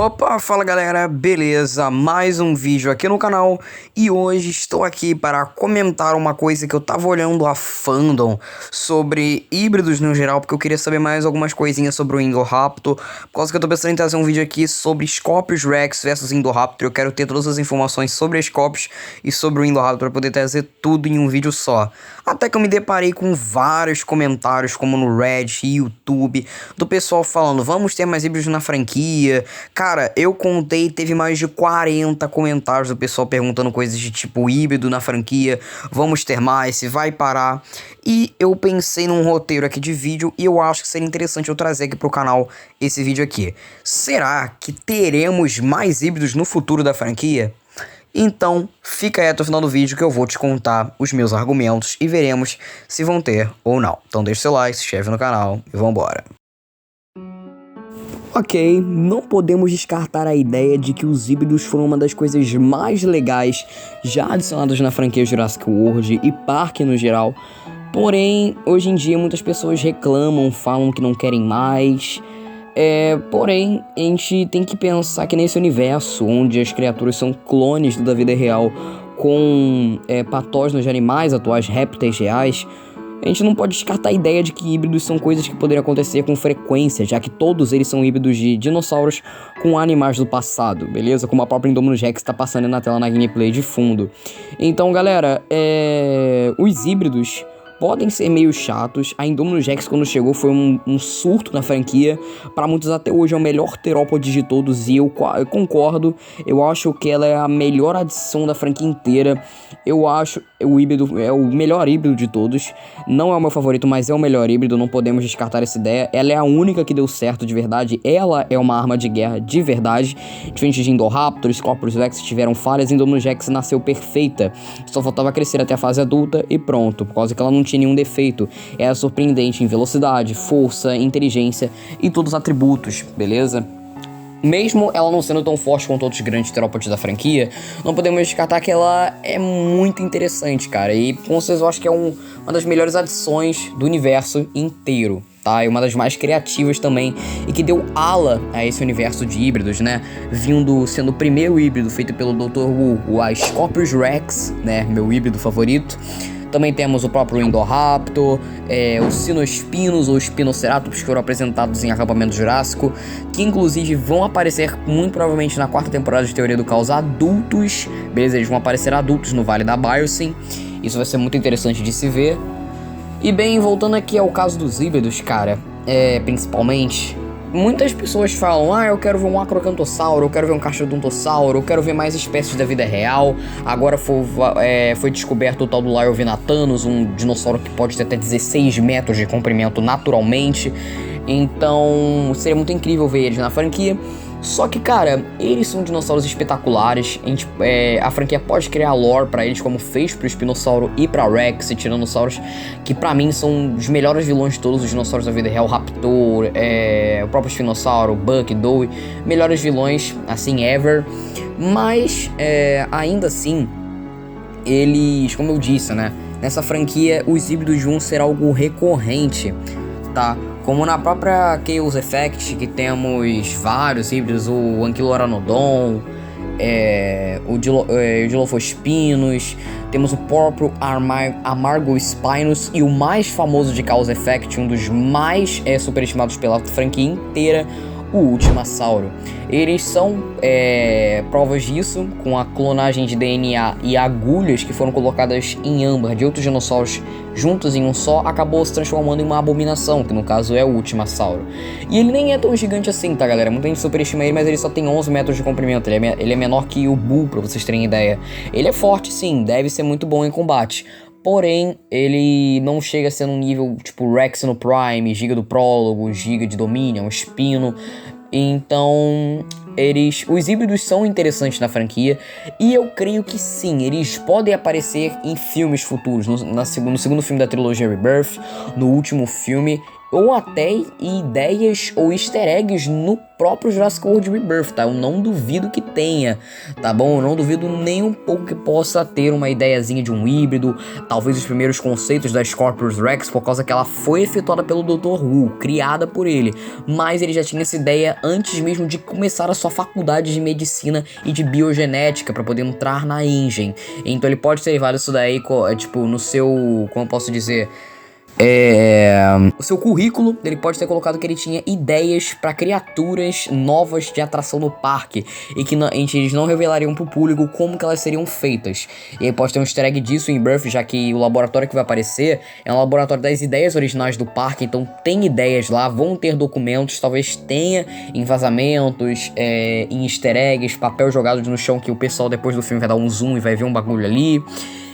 Opa, fala galera, beleza? Mais um vídeo aqui no canal e hoje estou aqui para comentar uma coisa que eu tava olhando a fandom sobre híbridos no geral, porque eu queria saber mais algumas coisinhas sobre o Indoraptor, por causa que eu tô pensando em trazer um vídeo aqui sobre Scorpius Rex versus Indoraptor. Eu quero ter todas as informações sobre a Scorpius e sobre o Indoraptor para poder trazer tudo em um vídeo só. Até que eu me deparei com vários comentários, como no Reddit e YouTube, do pessoal falando, vamos ter mais híbridos na franquia. Cara, eu contei, teve mais de 40 comentários do pessoal perguntando coisas de tipo híbrido na franquia, vamos ter mais, se vai parar. E eu pensei num roteiro aqui de vídeo e eu acho que seria interessante eu trazer aqui pro canal esse vídeo aqui. Será que teremos mais híbridos no futuro da franquia? Então, fica aí até o final do vídeo que eu vou te contar os meus argumentos e veremos se vão ter ou não. Então deixa seu like, se inscreve no canal e vambora. Ok, não podemos descartar a ideia de que os híbridos foram uma das coisas mais legais já adicionadas na franquia Jurassic World e Parque no geral. Porém, hoje em dia muitas pessoas reclamam, falam que não querem mais. Porém, a gente tem que pensar que nesse universo, onde as criaturas são clones da vida real com patógenos de animais atuais, répteis reais, a gente não pode descartar a ideia de que híbridos são coisas que poderiam acontecer com frequência, já que todos eles são híbridos de dinossauros com animais do passado, beleza? Como a própria Indominus Rex está passando na tela na gameplay de fundo. Então, galera, os híbridos podem ser meio chatos. A Indominus Rex, quando chegou, foi um surto na franquia. Para muitos, até hoje, é o melhor terópode de todos. E eu concordo. Eu acho que ela é a melhor adição da franquia inteira. Eu acho o híbrido é o melhor híbrido de todos. Não é o meu favorito, mas é o melhor híbrido. Não podemos descartar essa ideia. Ela é a única que deu certo de verdade. Ela é uma arma de guerra de verdade. Diferente de Indoraptor, Scorpius Rex tiveram falhas. Indominus Rex nasceu perfeita. Só faltava crescer até a fase adulta e pronto. Por causa que ela não tinha nenhum defeito. Era surpreendente em velocidade, força, inteligência e todos os atributos, beleza? Mesmo ela não sendo tão forte quanto outros grandes terópodes da franquia, não podemos descartar que ela é muito interessante, cara. E com vocês eu acho que é uma das melhores adições do universo inteiro, tá? E uma das mais criativas também, e que deu ala a esse universo de híbridos, né? Sendo o primeiro híbrido feito pelo Dr. Wu, o Scorpius Rex, né? Meu híbrido favorito. Também temos o próprio Indoraptor, os Sinospinos ou Spinoceratops que foram apresentados em Acampamento Jurássico, que inclusive vão aparecer muito provavelmente na quarta temporada de Teoria do Caos adultos, beleza? Eles vão aparecer adultos no Vale da Biosyn, isso vai ser muito interessante de se ver. E bem, voltando aqui ao caso dos híbridos, cara, principalmente, muitas pessoas falam, eu quero ver um Acrocantossauro, eu quero ver um Cachodontosauro, eu quero ver mais espécies da vida real. Agora foi descoberto o tal do Liovenathanus, um dinossauro que pode ter até 16 metros de comprimento naturalmente. Então seria muito incrível ver eles na franquia. Só que, cara, eles são dinossauros espetaculares. A franquia pode criar lore pra eles, como fez pro Espinossauro e pra Rex e Tiranossauros, que pra mim são os melhores vilões de todos os dinossauros da vida real. Raptor, o próprio Espinossauro, Buck, Doe, melhores vilões, assim, ever. Mas, ainda assim, eles, como eu disse, né, nessa franquia, os híbridos vão ser algo recorrente, tá? Como na própria Chaos Effect, que temos vários híbridos, o Ankyloranodon, o Dilophospinus, temos o próprio Amargospinus e o mais famoso de Chaos Effect, um dos mais superestimados pela franquia inteira, o Ultimasauro. Eles são provas disso, com a clonagem de DNA e agulhas que foram colocadas em âmbar de outros dinossauros juntos em um só, acabou se transformando em uma abominação, que no caso é o Ultimasauro. E ele nem é tão gigante assim, tá, galera? Muita gente superestima ele, mas ele só tem 11 metros de comprimento. Ele é menor que o Bull, pra vocês terem ideia. Ele é forte, sim, deve ser muito bom em combate. Porém, ele não chega a ser num nível tipo Rex no Prime, Giga do Prólogo, Giga de Dominion, Espino. Então, os híbridos são interessantes na franquia. E eu creio que sim, eles podem aparecer em filmes futuros. No segundo filme da trilogia Rebirth, no último filme ou até ideias ou easter eggs no próprio Jurassic World Rebirth, tá? Eu não duvido que tenha, tá bom? Eu não duvido nem um pouco que possa ter uma ideiazinha de um híbrido, talvez os primeiros conceitos da Scorpius Rex, por causa que ela foi efetuada pelo Dr. Who, criada por ele, mas ele já tinha essa ideia antes mesmo de começar a sua faculdade de medicina e de biogenética para poder entrar na engine. Então ele pode ter levado isso daí, tipo, no seu, como eu posso dizer, o seu currículo, ele pode ter colocado que ele tinha ideias para criaturas novas de atração no parque e que eles não revelariam pro público como que elas seriam feitas. E aí pode ter um easter egg disso em Birth, já que o laboratório que vai aparecer é um laboratório das ideias originais do parque, então tem ideias lá, vão ter documentos, talvez tenha em vazamentos, em easter eggs, papel jogado no chão que o pessoal depois do filme vai dar um zoom e vai ver um bagulho ali.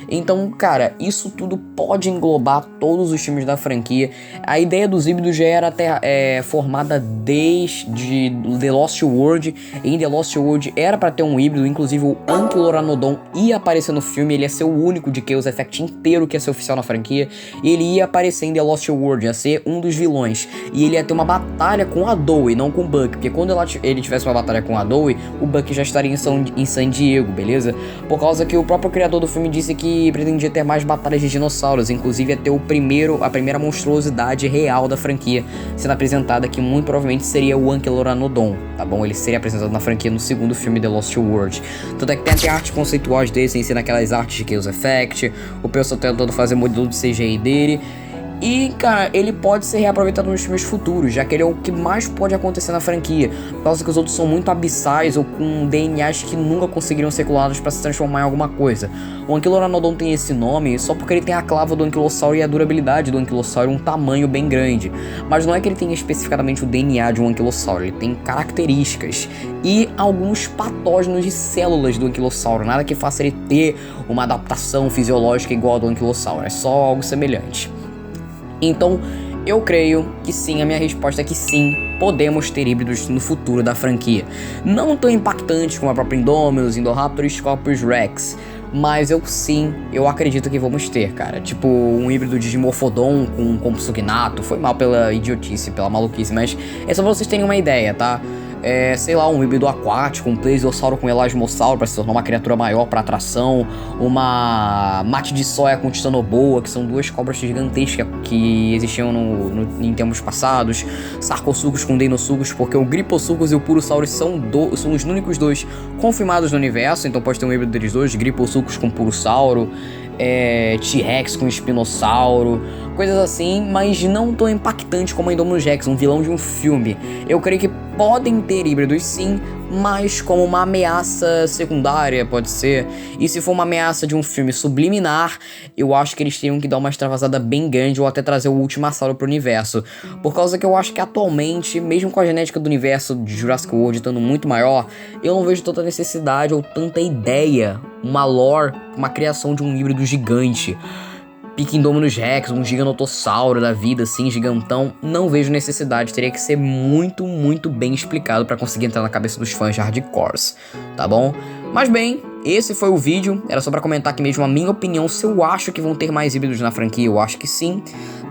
Então, cara, isso tudo pode englobar todos os filmes da franquia. A ideia dos híbridos já era até formada desde The Lost World. Em The Lost World era pra ter um híbrido, inclusive o Ankyloranodon ia aparecer no filme. Ele ia ser o único de Chaos Effect inteiro que ia ser oficial na franquia. E ele ia aparecer em The Lost World, ia ser um dos vilões. E ele ia ter uma batalha com a Dewey, não com o Buck. Porque quando ele tivesse uma batalha com a Dewey, o Buck já estaria em San Diego, beleza? Por causa que o próprio criador do filme disse que pretendia ter mais batalhas de dinossauros, inclusive ia ter a primeira monstruosidade real da franquia sendo apresentada, que muito provavelmente seria o Ankyloranodon, tá bom? Ele seria apresentado na franquia no segundo filme The Lost World. Tanto é que tem até artes conceituais dele, sem ser naquelas artes de Chaos Effect, o pessoal tentando fazer modelo de CGI dele. E, cara, ele pode ser reaproveitado nos filmes futuros, já que ele é o que mais pode acontecer na franquia, por causa que os outros são muito abissais ou com DNAs que nunca conseguiriam ser clonados para se transformar em alguma coisa. O Ankyloranodon tem esse nome só porque ele tem a clava do Anquilossauro e a durabilidade do Anquilossauro, um tamanho bem grande. Mas não é que ele tenha especificamente o DNA de um Anquilossauro, ele tem características e alguns patógenos de células do Anquilossauro, nada que faça ele ter uma adaptação fisiológica igual a do Anquilossauro, é só algo semelhante. Então, eu creio que sim, a minha resposta é que sim, podemos ter híbridos no futuro da franquia. Não tão impactantes como a própria Indominus, Indoraptor e Scorpius Rex, mas eu acredito que vamos ter, cara. Tipo, um híbrido de Dimorphodon com um Compsognato. Foi mal pela idiotice, pela maluquice, mas é só pra vocês terem uma ideia, tá? Sei lá, um híbrido aquático, um Plesiosauro com Elasmossauro pra se tornar uma criatura maior pra atração, uma Mate de Soia com Titanoboa, que são duas cobras gigantescas que existiam em tempos passados, Sarcosuchus com Deinosuchus, porque o Griposuchus e o Purosaurus são os únicos dois confirmados no universo, então pode ter um híbrido deles dois, Griposuchus com Purosauro, T-Rex com Espinossauro, coisas assim, mas não tão impactante como a Indominus Rex, um vilão de um filme. Eu creio que podem ter híbridos sim, mas como uma ameaça secundária, pode ser. E se for uma ameaça de um filme subliminar, eu acho que eles teriam que dar uma extravasada bem grande ou até trazer o Ultimassauro pro universo. Por causa que eu acho que atualmente, mesmo com a genética do universo de Jurassic World estando muito maior, eu não vejo tanta necessidade ou tanta ideia, uma lore, uma criação de um híbrido gigante. Pique Indominus Rex, um giganotossauro da vida, assim, gigantão, não vejo necessidade, teria que ser muito, muito bem explicado pra conseguir entrar na cabeça dos fãs de hardcores, tá bom? Mas bem, esse foi o vídeo, era só pra comentar aqui mesmo a minha opinião, se eu acho que vão ter mais híbridos na franquia, eu acho que sim,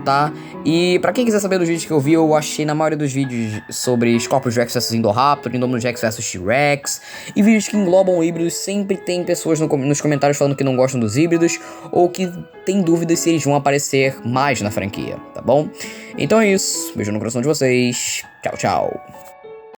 tá? E pra quem quiser saber dos vídeos que eu vi, eu achei na maioria dos vídeos sobre Scorpius Rex vs Indoraptor, Indominus Rex vs T-Rex, e vídeos que englobam híbridos, sempre tem pessoas nos comentários falando que não gostam dos híbridos, ou que tem dúvidas se eles vão aparecer mais na franquia, tá bom? Então é isso, beijo no coração de vocês, tchau, tchau.